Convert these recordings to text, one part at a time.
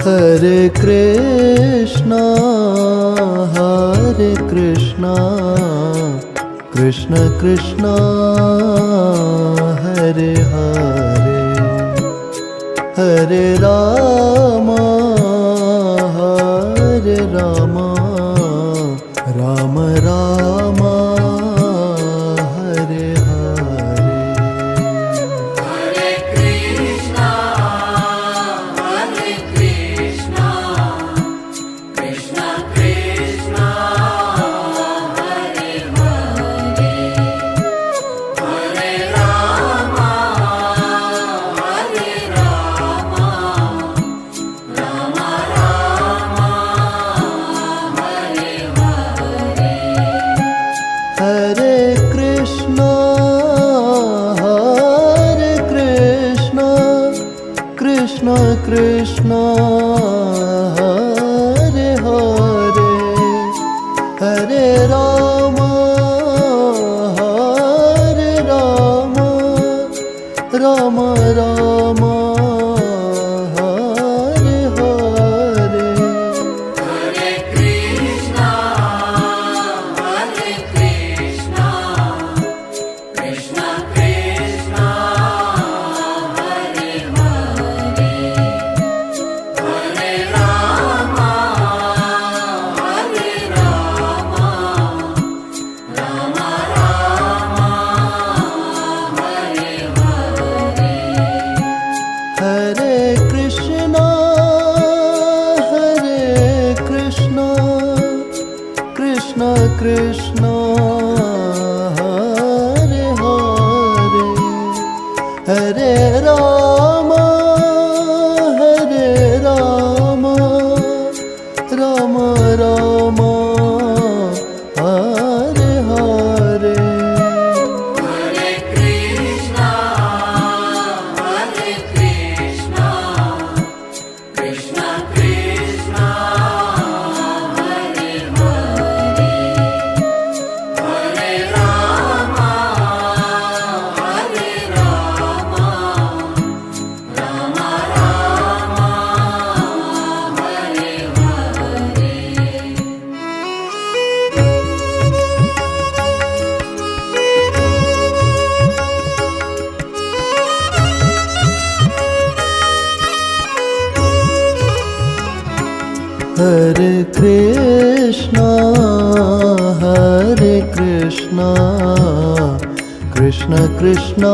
Hare Krishna, Hare Krishna, Krishna Krishna, Hare Hare, Hare Rama, Hare Rama, Rama Rama, Hare Hare. Hare Krishna, Hare Krishna, Krishna Krishna, Hare Hare, Hare Rama, Hare Rama, Rama Rama, Hare Hare. Hare Krishna, Hare Krishna, Krishna Krishna, Hare Hare, Hare Rama, Hare Rama, Rama Rama, Hare Hare. Hare Krishna, Hare Krishna, Krishna Krishna, Hare Hare, Hare Rama, Hare Rama, Rama Rama, Hare Hare. Hare Krishna, Hare Krishna, Krishna Krishna, Hare Hare, Hare Rama, Hare Rama, Rama Rama, Hare Hare. Hare Krishna, Hare Krishna, Krishna Krishna, Hare Hare, Hare Rama, Hare Rama, Rama Rama, Hare Hare Krishna, Hare Krishna, Krishna Krishna,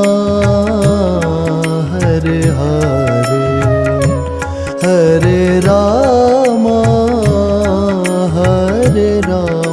Hare Hare, Hare Rama, Hare Rama,